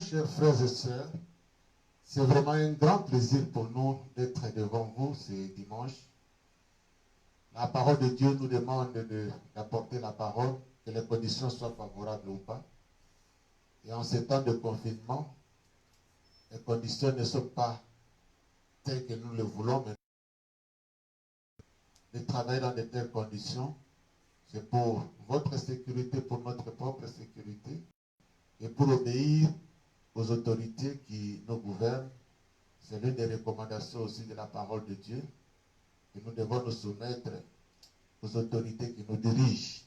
chers frères et sœurs, c'est vraiment un grand plaisir pour nous d'être devant vous ce dimanche. La parole de Dieu nous demande d'apporter la parole, que les conditions soient favorables ou pas. Et en ces temps de confinement, les conditions ne sont pas telles que nous le voulons, mais de travailler dans de telles conditions, c'est pour votre sécurité, pour notre propre sécurité, et pour obéir aux autorités qui nous gouvernent. C'est l'une des recommandations aussi de la parole de Dieu, que nous devons nous soumettre aux autorités qui nous dirigent.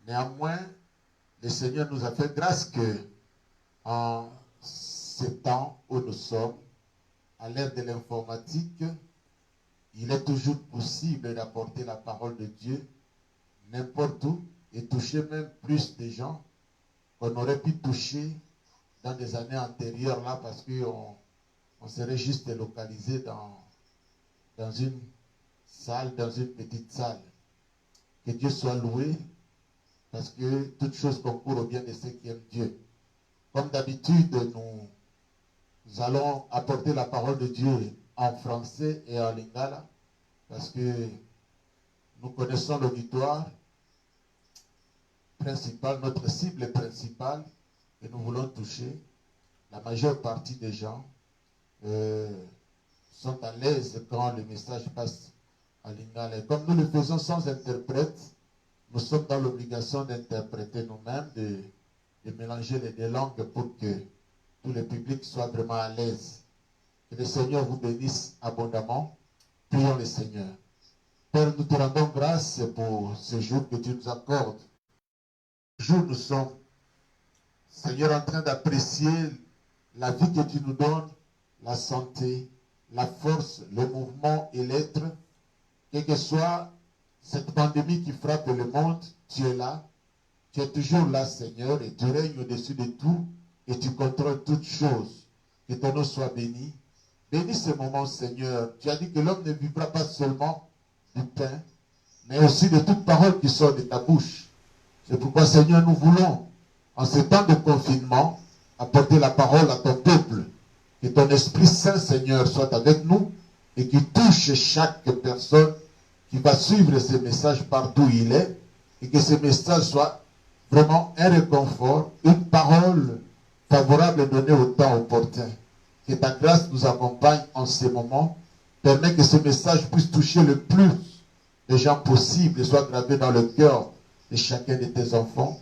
Néanmoins, le Seigneur nous a fait grâce que en ces temps où nous sommes, à l'ère de l'informatique, il est toujours possible d'apporter la parole de Dieu n'importe où et toucher même plus de gens qu'on aurait pu toucher dans des années antérieures là, parce qu'on serait juste localisé dans une salle, dans une petite salle. Que Dieu soit loué, parce que toute chose concourt au bien de ceux qui aiment Dieu. Comme d'habitude, nous allons apporter la parole de Dieu en français et en lingala, parce que nous connaissons l'auditoire principal, notre cible principale, que nous voulons toucher. La majeure partie des gens sont à l'aise quand le message passe en lingala. Et comme nous le faisons sans interprète, nous sommes dans l'obligation d'interpréter nous-mêmes, de mélanger les deux langues pour que tout le public soit vraiment à l'aise. Que le Seigneur vous bénisse abondamment. Prions le Seigneur. Père, nous te rendons grâce pour ce jour que tu nous accordes. Ce jour, nous sommes, Seigneur, en train d'apprécier la vie que tu nous donnes, la santé, la force, le mouvement et l'être. Quelle que soit cette pandémie qui frappe le monde, tu es là. Tu es toujours là, Seigneur, et tu règnes au-dessus de tout, et tu contrôles toutes choses. Que ton nom soit béni. Bénis ce moment, Seigneur. Tu as dit que l'homme ne vivra pas seulement du pain, mais aussi de toute parole qui sort de ta bouche. C'est pourquoi, Seigneur, nous voulons, en ce temps de confinement, apporter la parole à ton peuple. Que ton Esprit Saint, Seigneur, soit avec nous et qui touche chaque personne qui va suivre ce message partout où il est, et que ce message soit vraiment un réconfort, une parole favorable donnée au temps opportun. Que ta grâce nous accompagne en ces moments. Permets que ce message puisse toucher le plus de gens possible et soit gravé dans le cœur de chacun de tes enfants.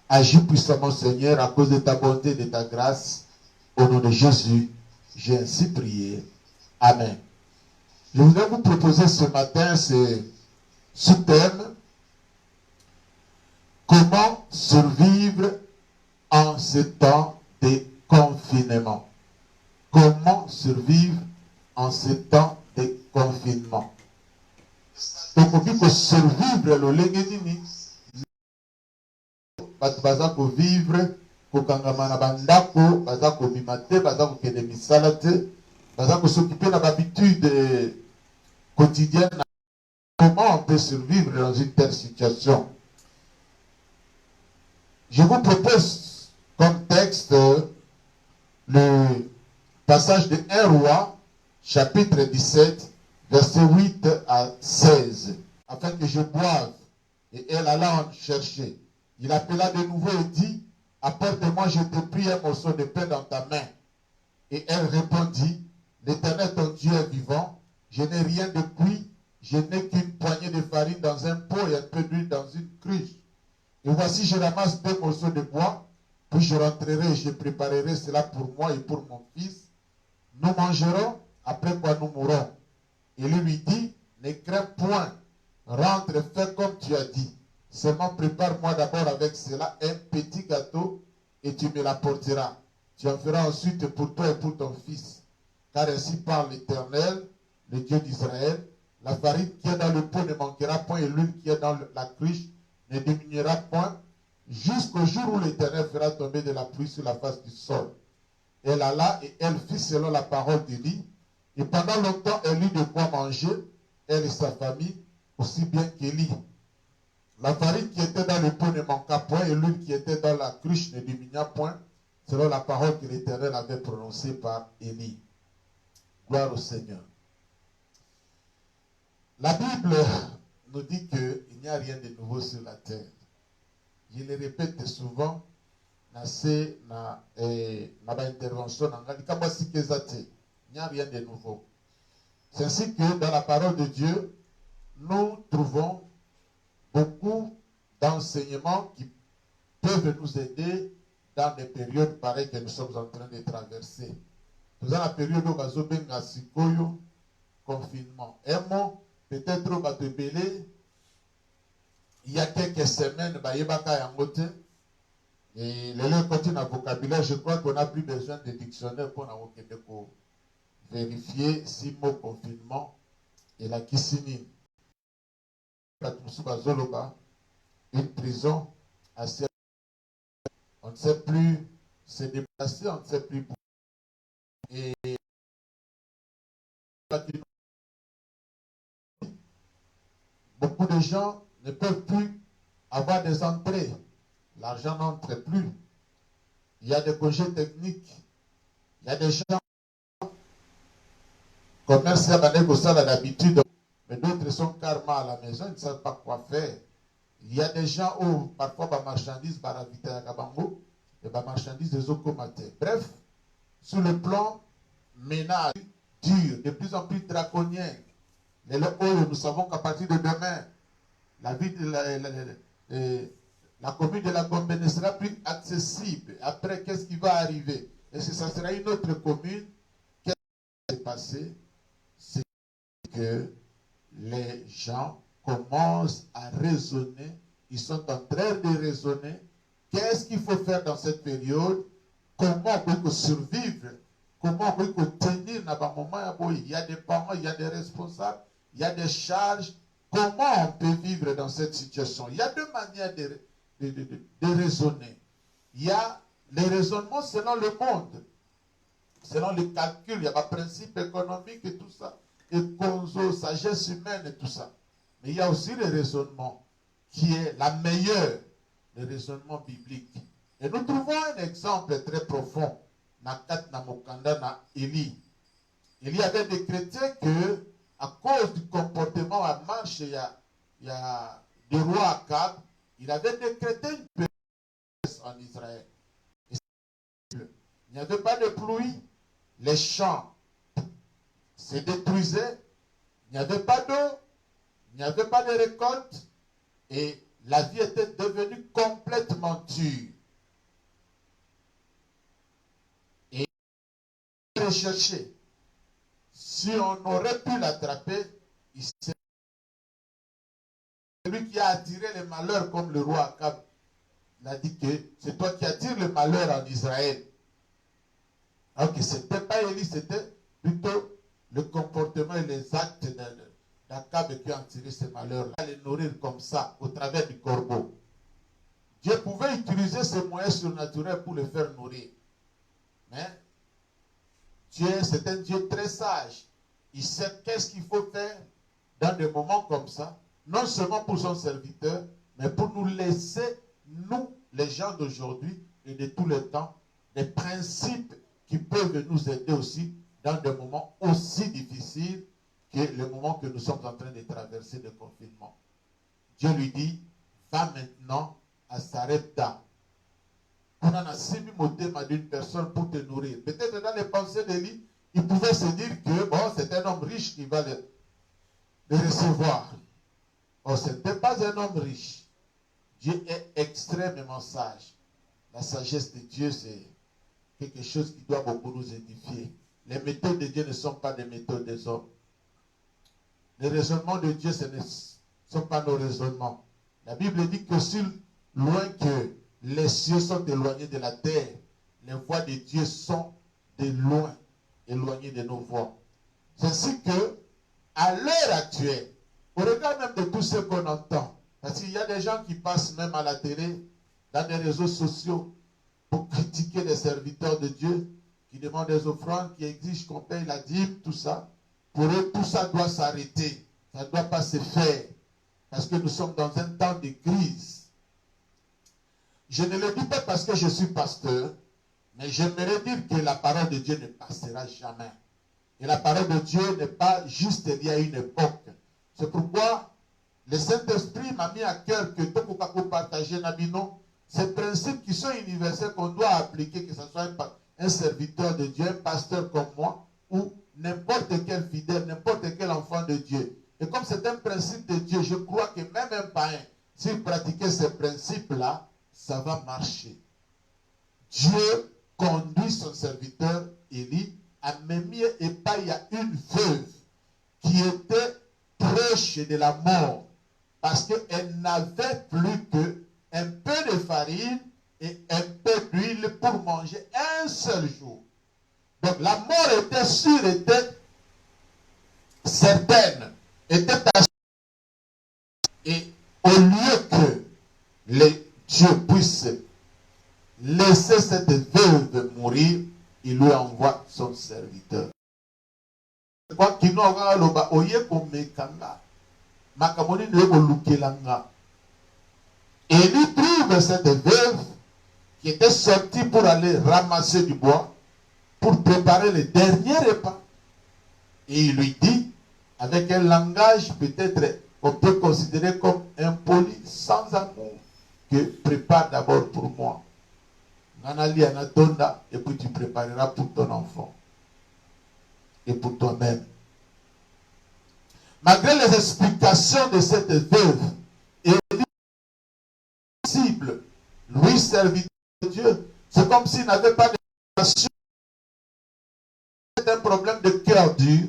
Agis puissamment, Seigneur, à cause de ta bonté et de ta grâce. Au nom de Jésus, j'ai ainsi prié. Amen. Je voudrais vous proposer ce matin ce thème: comment survivre en ce temps de confinement. Comment survivre en ce temps de confinement. Donc, on peut survivre le lengenini. Baza ko vivre, ko kangamana bandako, baza ko bimate, baza ko kende misalate, baza ko s'occuper de l'habitude quotidienne. Comment on peut survivre dans une telle situation? Je vous propose comme texte le passage de 1 Roi, chapitre 17, versets 8 à 16, afin que je boive. Et elle alla en chercher. Il appela de nouveau et dit: apporte-moi, je te prie, un morceau de pain dans ta main. Et elle répondit: l'Éternel ton Dieu est vivant, je n'ai rien de cuit, je n'ai qu'une poignée de farine dans un pot et un peu d'huile dans une cruche. Et voici, je ramasse 2 morceaux de bois, puis je rentrerai et je préparerai cela pour moi et pour mon fils. Nous mangerons, après quoi nous mourrons. Et lui dit: ne crains point, rentre et fais comme tu as dit. Seulement prépare-moi d'abord avec cela un petit gâteau et tu me l'apporteras. Tu en feras ensuite pour toi et pour ton fils. Car ainsi parle l'Éternel, le Dieu d'Israël: la farine qui est dans le pot ne manquera point et l'huile qui est dans la cruche ne diminuera point, jusqu'au jour où l'Éternel fera tomber de la pluie sur la face du sol. Elle alla et elle fit selon la parole d'Élie. Et pendant longtemps, elle eut de quoi manger, elle et sa famille, aussi bien qu'Élie. La farine qui était dans le pot ne manqua point, et l'huile qui était dans la cruche ne diminua point, selon la parole que l'Éternel avait prononcée par Élie. Gloire au Seigneur. La Bible nous dit qu'il n'y a rien de nouveau sur la terre. Je le répète souvent, il n'y a rien de nouveau. C'est ainsi que dans la parole de Dieu, nous trouvons beaucoup d'enseignements qui peuvent nous aider dans des périodes pareilles que nous sommes en train de traverser. Nous avons la période où nous avons confinement. Un mot, peut-être au Batebele, il y a quelques semaines, et les continue à vocabulaire, je crois qu'on n'a plus besoin de dictionnaire pour vérifier si mot confinement et la Kissini. Une prison assez. On ne sait plus se déplacer, on ne sait plus bouger. Et beaucoup de gens ne peuvent plus avoir des entrées. L'argent n'entre plus. Il y a des projets techniques. Il y a des gens commerçants d'habitude, mais d'autres sont carrément à la maison, ils ne savent pas quoi faire. Il y a des gens où parfois les marchandises et les marchandises des okomatés. Bref, sur le plan ménage dur, de plus en plus draconien, nous savons qu'à partir de demain, la vie de la commune de la Gombe ne sera plus accessible. Après, qu'est-ce qui va arriver? Est-ce que ça sera une autre commune? Qu'est-ce qui s'est passé? C'est que les gens commencent à raisonner. Ils sont en train de raisonner. Qu'est-ce qu'il faut faire dans cette période? Comment on peut survivre? Comment on peut tenir dans un moment? Il y a des parents, il y a des responsables, il y a des charges. Comment on peut vivre dans cette situation? Il y a deux manières de raisonner. Il y a les raisonnements selon le monde, selon les calculs, il y a un principe économique et tout ça, et sagesse humaine et tout ça. Mais il y a aussi le raisonnement qui est la meilleure, le raisonnement biblique. Et nous trouvons un exemple très profond dans Élie. Élie avait décrété que à cause du comportement à marche, il y a du roi Akab, il avait décrété une périsse en Israël. Et il n'y avait pas de pluie, les champs se détruisaient, il n'y avait pas d'eau, il n'y avait pas de récolte, et la vie était devenue complètement dure. Et recherché, si on aurait pu l'attraper, c'est celui qui a attiré le malheur comme le roi Akab. Il a dit que c'est toi qui attires le malheur en Israël. Alors que ce n'était pas Élie, c'était plutôt le comportement et les actes d'Akab qui ont tiré ce malheur. Il les nourrir comme ça, au travers du corbeau. Dieu pouvait utiliser ces moyens surnaturels pour le faire nourrir. Mais Dieu, c'est un Dieu très sage. Il sait qu'est-ce qu'il faut faire dans des moments comme ça, non seulement pour son serviteur, mais pour nous laisser, nous, les gens d'aujourd'hui et de tous les temps, des principes qui peuvent nous aider aussi dans des moments aussi difficiles que le moment que nous sommes en train de traverser de confinement. Dieu lui dit, va maintenant à Sarepta. On en a semi motema d'une personne pour te nourrir. Peut-être dans les pensées d'Élie, il pouvait se dire que bon, c'est un homme riche qui va le recevoir. Or, ce n'était pas un homme riche. Dieu est extrêmement sage. La sagesse de Dieu, c'est quelque chose qui doit beaucoup nous édifier. Les méthodes de Dieu ne sont pas des méthodes des hommes. Les raisonnements de Dieu, ce ne sont pas nos raisonnements. La Bible dit que si loin que les cieux sont éloignés de la terre, les voies de Dieu sont de loin éloignées de nos voies. C'est ainsi que, à l'heure actuelle, au regard même de tout ce qu'on entend, parce qu'il y a des gens qui passent même à la télé, dans des réseaux sociaux, pour critiquer les serviteurs de Dieu, qui demandent des offrandes, qui exigent qu'on paye la dîme, tout ça. Pour eux, tout ça doit s'arrêter. Ça ne doit pas se faire. Parce que nous sommes dans un temps de crise. Je ne le dis pas parce que je suis pasteur, Mais j'aimerais dire que la parole de Dieu ne passera jamais. Et la parole de Dieu n'est pas juste liée à une époque. C'est pourquoi le Saint-Esprit m'a mis à cœur que tout le monde partager ces principes qui sont universels qu'on doit appliquer, que ce soit un serviteur de Dieu, un pasteur comme moi, ou n'importe quel fidèle, n'importe quel enfant de Dieu. Et comme c'est un principe de Dieu, je crois que même un païen, s'il pratiquait ces principes-là, ça va marcher. Dieu conduit son serviteur Élie à Mémie et pas il y a une veuve qui était proche de la mort parce qu'elle n'avait plus qu'un peu de farine et un peu d'huile pour manger un seul jour. Donc la mort était sûre, était certaine, était assurée. Et au lieu que Dieu puisse laisser cette veuve mourir, il lui envoie son serviteur. Quoi qu'il n'aura loba oye komekanga makamoni ne lukelanga. Et il trouve cette veuve qui était sortie pour aller ramasser du bois pour préparer le dernier repas. Et il lui dit, avec un langage peut-être qu'on peut considérer comme impoli, sans amour, que prépare d'abord pour moi. Nanali anatonda, et puis tu prépareras pour ton enfant. Et pour toi-même. Malgré les explications de cette veuve, il est possible, lui, serviteur de Dieu, c'est comme s'il n'avait pas de relation. C'était un problème de cœur dur,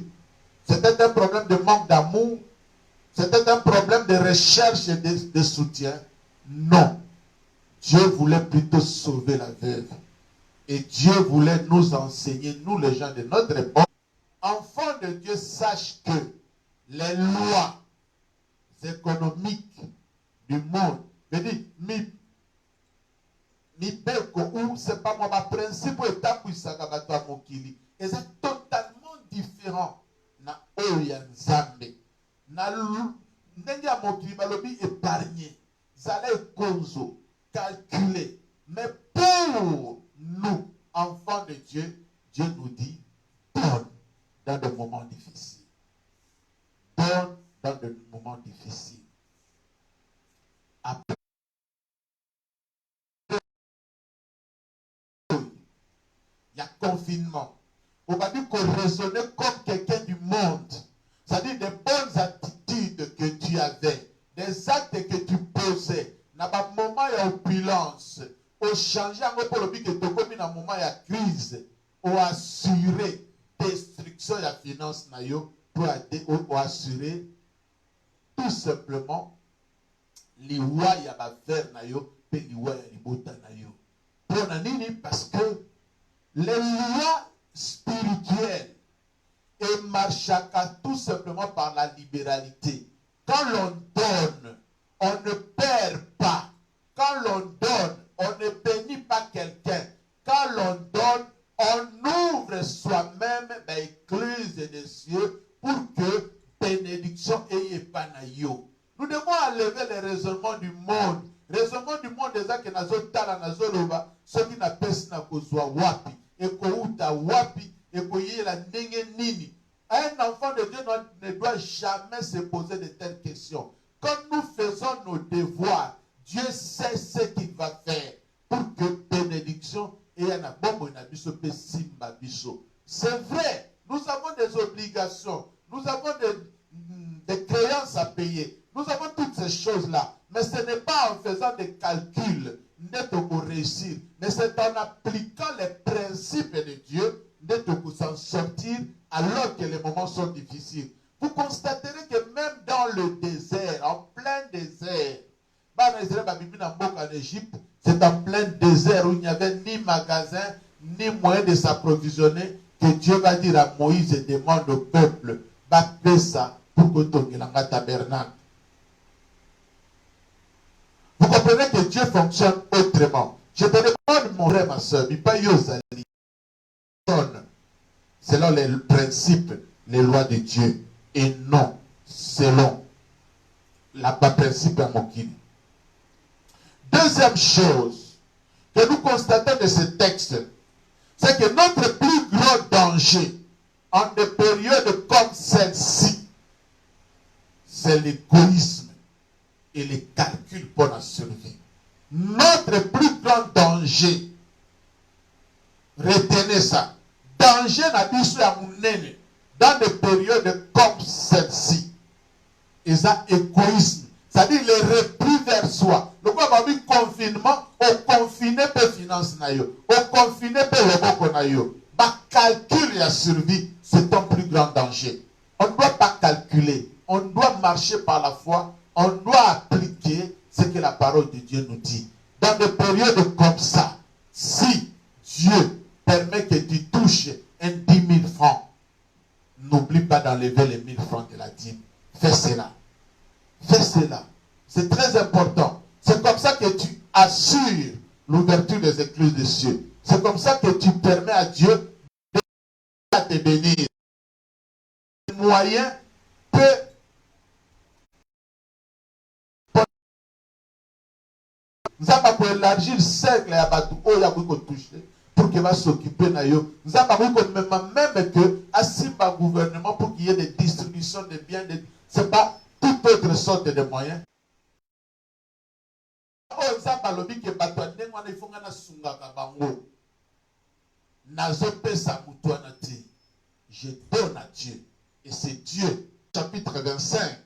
c'était un problème de manque d'amour, c'était un problème de recherche et de soutien. Non. Dieu voulait plutôt sauver la veuve. Et Dieu voulait nous enseigner, nous les gens de notre époque, enfants de Dieu, sachent que les lois économiques du monde, je dis, mi beko ou c'est pas moi, ma principe est à Puisagabato Mokili. Et c'est totalement différent. Na Oya Nzambe. Na Ndenga Mokili Balobi épargné. Zale Konzo, calculé. Mais pour nous, enfants de Dieu, Dieu nous dit, donne dans des moments difficiles. Donne dans des moments difficiles. Après, il y a confinement. On va dire qu'on raisonnait comme quelqu'un du monde. C'est-à-dire des bonnes attitudes que tu avais, des actes que tu posais. Dans un moment, il y a opulence. Au changer, pour le que tu as commis dans un moment, il y a crise. Au assurer destruction de la finance, pour assurer tout simplement liwa ya baver na yo pe liwa ya libota na yo. Pour nini? Parce que les lois spirituelles et marchent tout simplement par la libéralité. Quand l'on donne, on ne perd pas. Quand l'on donne, on ne bénit pas quelqu'un. Quand l'on donne, on ouvre soi-même l'écluse des cieux pour que bénédiction ait pas na yo. Nous devons enlever les raisonnements du monde. Raisonnement du monde des gens qui n'ont pas nazoloba, ceux qui n'ont pas kozwa wapi, et kouta wapi, et koyela ndenge nini. Un enfant de Dieu ne doit jamais se poser de telles questions. Quand nous faisons nos devoirs, Dieu sait ce qu'il va faire pour que bénédiction et un bon simba biso. C'est vrai, nous avons des obligations, nous avons des créances à payer. Nous avons toutes ces choses-là. Mais ce n'est pas en faisant des calculs d'être pour réussir. Mais c'est en appliquant les principes de Dieu d'être pour s'en sortir alors que les moments sont difficiles. Vous constaterez que même dans le désert, en plein désert, en Égypte, c'est en plein désert où il n'y avait ni magasin, ni moyen de s'approvisionner, que Dieu va dire à Moïse et demande au peuple, fais ça pour que tu aies un tabernacle. Vous comprenez que Dieu fonctionne autrement. Je te demande, mon frère, ma soeur, selon les principes, les lois de Dieu, et non selon la principe à Mokini. Deuxième chose que nous constatons de ce texte, c'est que notre plus grand danger en des périodes comme celle-ci, c'est l'égoïsme et les calculs pour la survie. Notre plus grand danger, retenez ça, danger n'a pas à monnaie dans des périodes comme celle-ci. Et ça, égoïsme, c'est-à-dire le repli vers soi. Le quoi va dire confinement, au confiné peut financer nayo, au confiné peut le boko nayo. Bah calcul et la survie, c'est ton plus grand danger. On ne doit pas calculer, on doit marcher par la foi, on doit appliquer ce que la parole de Dieu nous dit. Dans des périodes comme ça, si Dieu permet que tu touches un 10 000 francs, n'oublie pas d'enlever les 1000 francs de la dîme. Fais cela. Fais cela. C'est très important. C'est comme ça que tu assures l'ouverture des écluses des cieux. C'est comme ça que tu permets à Dieu de te bénir. Le moyen peut nous avons pour élargir le cercle à Batou, oh, il y a beaucoup de toucher pour qu'il va s'occuper de nous. Nous avons même que à Simba gouvernement pour qu'il y ait des distributions de biens, ce n'est pas toute autre sorte de moyens. Oh, ça va le que Batou a dit, il faut que sunga kabango. Nazo pesa mutuanati. Je donne à Dieu. Et c'est Dieu. Chapitre 25,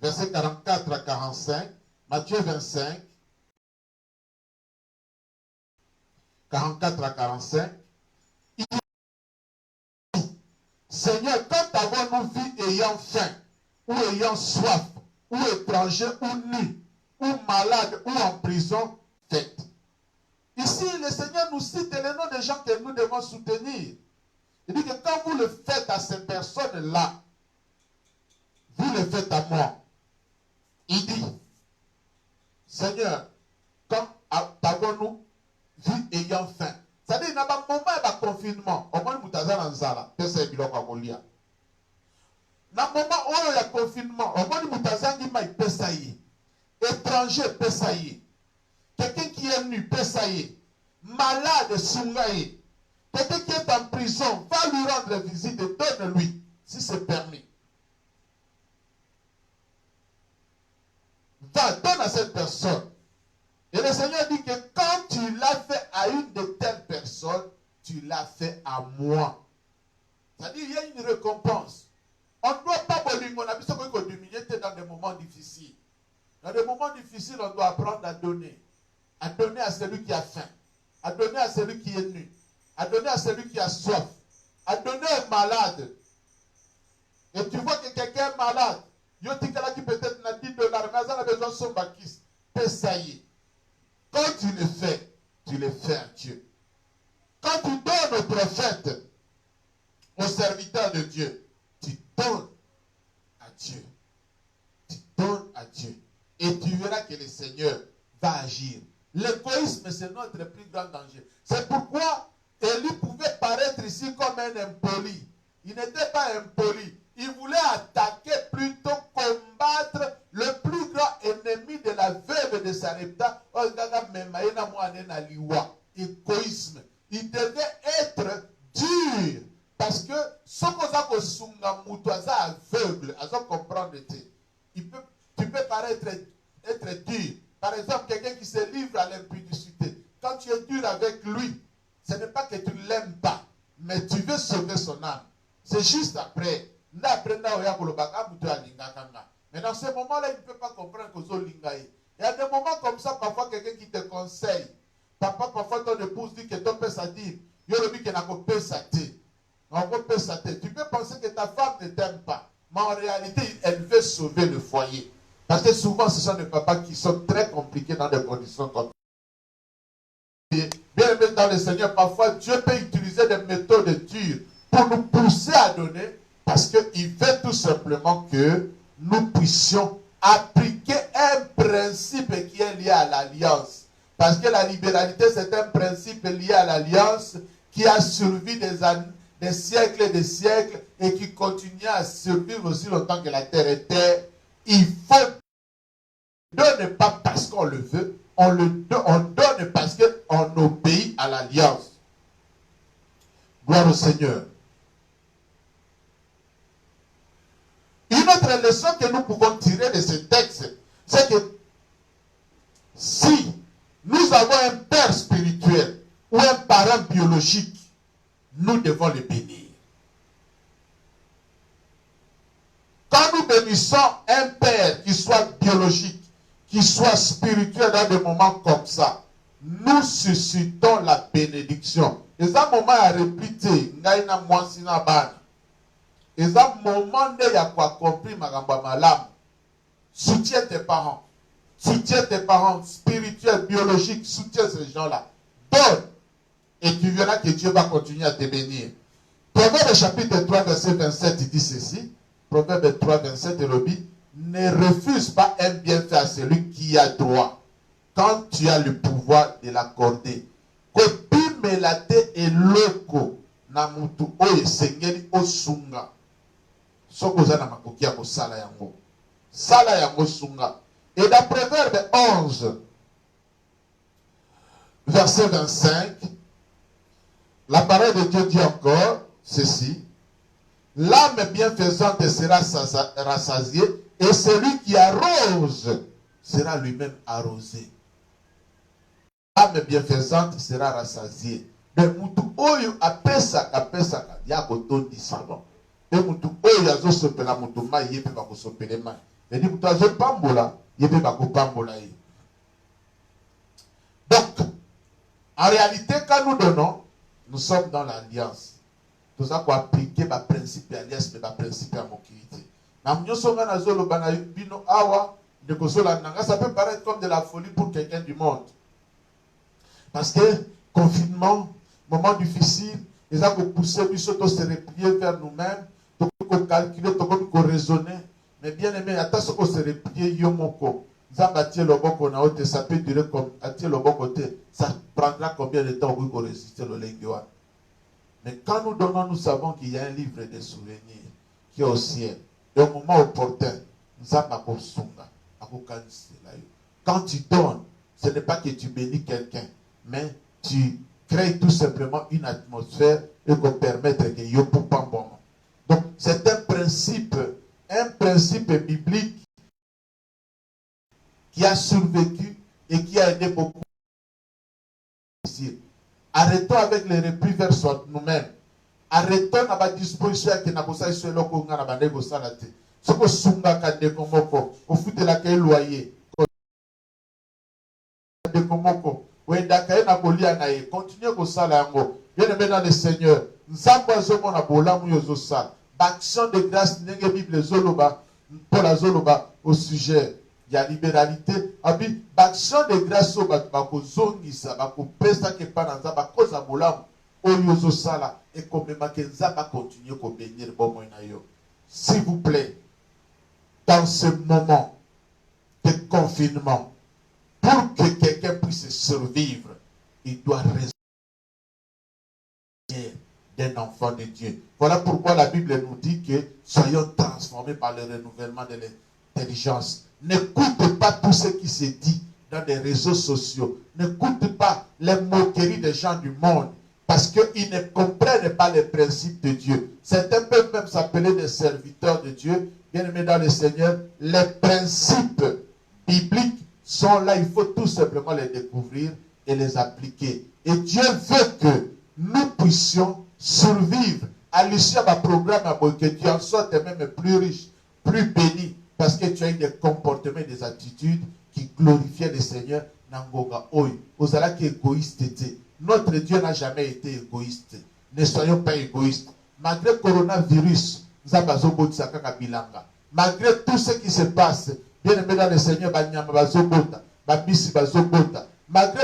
verset 44 à 45. Matthieu 25, 44 à 45. Il dit, Seigneur, quand avons-nous vu ayant faim, ou ayant soif, ou étranger, ou nu, ou malade, ou en prison, faites. Ici, le Seigneur nous cite les noms des gens que nous devons soutenir. Il dit que quand vous le faites à ces personnes-là, vous le faites à moi. Il dit, Seigneur, quand avons-nous vu ayant faim? C'est-à-dire, il n'y a pas de moment de confinement. Au moins, nous avons un zala. C'est biloko à Molia. Dans le moment où il y a confinement, au moins, nous avons un pesaï. Étranger, pesaï. Quelqu'un qui est nu, pesaï. Malade, sungaï. Quelqu'un qui est en prison, va lui rendre visite et donne-lui, si c'est permis. Va, donne à cette personne. Et le Seigneur dit que quand tu l'as fait à une de telles personnes, tu l'as fait à moi. C'est-à-dire qu'il y a une récompense. On ne doit pas humilier dans des moments difficiles. Dans des moments difficiles, on doit apprendre à donner. À donner à celui qui a faim. À donner à celui qui est nu. À donner à celui qui a soif. À donner à un malade. Et tu vois que quelqu'un est malade. Yotikala qui peut-être n'a 10 $, mais ça a besoin de son bakis. Pesaïe. Quand tu le fais à Dieu. Quand tu donnes au prophète, au serviteur de Dieu, tu donnes à Dieu. Tu donnes à Dieu. Et tu verras que le Seigneur va agir. L'égoïsme, c'est notre plus grand danger. C'est pourquoi Élie pouvait paraître ici comme un impoli. Il n'était pas impoli. Il voulait attaquer, plutôt combattre le plus grand ennemi de la veuve de Sarepta, égoïsme. Il devait être dur. Parce que ce qu'on a sunga mutuaza aveugle, à comprendre, tu peux paraître être dur. Par exemple, quelqu'un qui se livre à l'impudicité. Quand tu es dur avec lui, ce n'est pas que tu ne l'aimes pas, mais tu veux sauver son âme. C'est juste après. Mais dans ce moment-là, il ne peut pas comprendre que il y a des moments comme ça, parfois quelqu'un qui te conseille. Parfois ton épouse dit que ton père ça dit, il y a qui n'a pas ça dit. Tu peux penser que ta femme ne t'aime pas, mais en réalité, elle veut sauver le foyer. Parce que souvent, ce sont des papas qui sont très compliqués dans des conditions comme ça. Bien aimé dans le Seigneur, parfois, Dieu peut utiliser des méthodes dures pour nous pousser à donner, parce qu'il veut tout simplement que nous puissions appliquer un principe qui est lié à l'alliance. Parce que la libéralité, c'est un principe lié à l'alliance qui a survécu des siècles et des siècles et qui continue à survivre aussi longtemps que la terre est terre. Il faut donner pas parce qu'on le veut, on donne parce qu'on obéit à l'alliance. Gloire au Seigneur. Une autre leçon que nous pouvons tirer de ce texte, c'est que si nous avons un père spirituel ou un parent biologique, nous devons le bénir. Quand nous bénissons un père qui soit biologique, qui soit spirituel dans des moments comme ça, nous suscitons la bénédiction. Et ça, moment à répéter, ngaina mwansina bana. Et ça, moment de ya kwa compris magamba malam. Soutiens tes parents. Soutiens tes parents spirituels, biologiques, soutiens ces gens-là. Donne. Et tu verras que Dieu va continuer à te bénir. Proverbe chapitre 3, verset 27, il dit ceci. Proverbe 3, 27, il dit, ne refuse pas un bienfait à celui qui a droit, quand tu as le pouvoir de l'accorder. Kopi melate eloko na mutu oye sengeli osunga. Sokoza na makoki ya kosala yango. Sala yango sunga. Et dans Proverbe 11, verset 25, la parole de Dieu dit encore ceci. L'âme bienfaisante sera rassasiée et celui qui arrose sera lui-même arrosé. L'âme bienfaisante sera rassasiée. Mais mutu oyo apesaka ya kotondisa bon. Et mutu oyo azosopela mutu mai yepe bakosopele mai. Mais dit mutu azopambola yepe bakopambola ye. Donc, en réalité, quand nous donnons, nous sommes dans l'alliance. Tout ça pour appliquer le principe de l'alliance, le principe de la mobilité. Ça peut paraître comme de la folie pour quelqu'un du monde. Parce que confinement, moment difficile, ils ont poussé, ils se replier vers nous-mêmes, ils ont calculé, ils ont raisonné. Mais bien aimé, attends ce qu'on se replier, yomoko. Ça peut durer comme ça prendra combien de temps pour résister le linguois. Mais quand nous donnons, nous savons qu'il y a un livre de souvenirs qui est au ciel. Et au moment opportun, nous avons quand tu donnes, ce n'est pas que tu bénis quelqu'un, mais tu crées tout simplement une atmosphère et qu'on permette que yo poupam bon. Donc c'est un principe biblique qui a survécu et qui a aidé beaucoup. Arrêtons avec les replis vers nous-mêmes. Arrêtons à la disposition que nous avons sur le Congo à la négociation. Ce que Sunga Kande Komoko, au foot de laquelle loyer, de Komoko, ou Ndakaye Napolia Naye, continuez au salango. Bien aimé dans le Seigneur, nous avons un bola mouyozo sal. Action de grâce, n'est Bible Zoloba, pour la Zoloba, au sujet. Il y a libéralité. Abi, action de grâce au bako zongisa, bako pesa ke pananza, bako zabolam, oyozo sala, et comme makenza va continuer à bénir bon moyen. S'il vous plaît, dans ce moment de confinement, pour que quelqu'un puisse survivre, il doit rester d'un enfant de Dieu. Voilà pourquoi la Bible nous dit que soyons transformés par le renouvellement de l'intelligence. N'écoute pas tout ce qui se dit dans les réseaux sociaux. N'écoute pas les moqueries des gens du monde parce qu'ils ne comprennent pas les principes de Dieu. Certains peuvent même s'appeler des serviteurs de Dieu. Bien aimés dans le Seigneur, les principes bibliques sont là. Il faut tout simplement les découvrir et les appliquer. Et Dieu veut que nous puissions survivre à l'issue d'un programme que tu en sortes même plus riche, plus béni. Parce que tu as eu des comportements et des attitudes qui glorifiaient le Seigneur. Nangoga Oy. Vous allez être égoïste. Notre Dieu n'a jamais été égoïste. Ne soyons pas égoïstes. Malgré le coronavirus, malgré tout ce qui se passe, bien aimé dans le Seigneur, malgré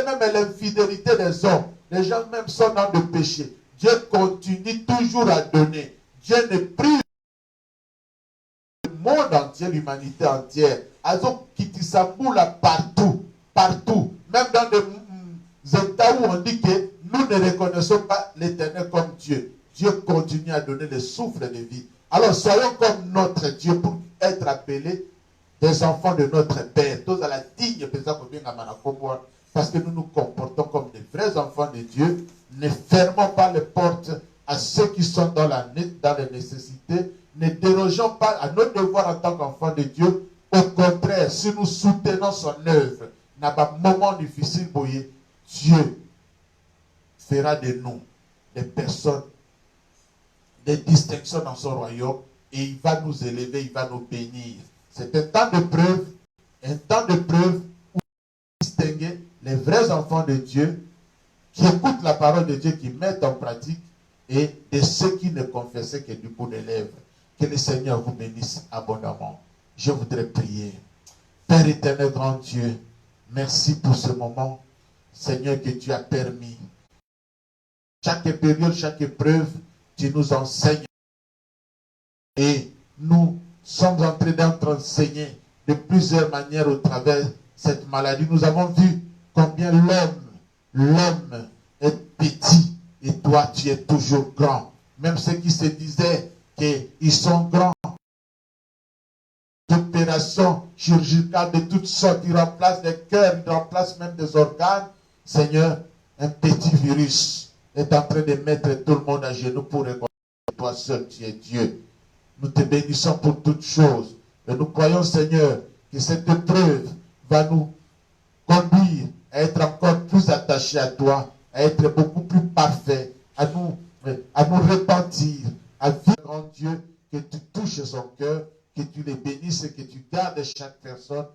même l'infidélité des hommes, les gens même sont dans le péché. Dieu continue toujours à donner. Dieu ne prive monde entier, l'humanité entière. Azo Kitisamboula partout, partout. Même dans des États où on dit que nous ne reconnaissons pas l'Éternel comme Dieu. Dieu continue à donner le souffle de vie. Alors soyons comme notre Dieu pour être appelés des enfants de notre Père, tous à la digne, parce que nous nous comportons comme des vrais enfants de Dieu. Ne fermons pas les portes à ceux qui sont dans les nécessités. Ne dérogeons pas à nos devoirs en tant qu'enfants de Dieu. Au contraire, si nous soutenons son œuvre, dans un moment difficile, Dieu fera de nous des personnes, des distinctions dans son royaume, et il va nous élever, il va nous bénir. C'est un temps de preuve où distinguer les vrais enfants de Dieu qui écoutent la parole de Dieu, qui mettent en pratique, et de ceux qui ne confessaient que du bout des lèvres. Que le Seigneur vous bénisse abondamment. Je voudrais prier. Père éternel, grand Dieu, merci pour ce moment, Seigneur, que tu as permis. Chaque période, chaque épreuve, tu nous enseignes. Et nous sommes en train d'être enseignés de plusieurs manières au travers de cette maladie. Nous avons vu combien l'homme est petit et toi, tu es toujours grand. Même ceux qui se disaient qu'ils sont grands, d'opérations chirurgicales de toutes sortes, ils remplacent des cœurs, ils remplacent même des organes. Seigneur, un petit virus est en train de mettre tout le monde à genoux pour reconnaître que toi seul, tu es Dieu. Nous te bénissons pour toutes choses. Et nous croyons, Seigneur, que cette épreuve va nous conduire à être encore plus attachés à toi, à être beaucoup plus parfaits, à nous repentir, à vivre, grand Dieu, que tu touches son cœur, que tu les bénisses et que tu gardes chaque personne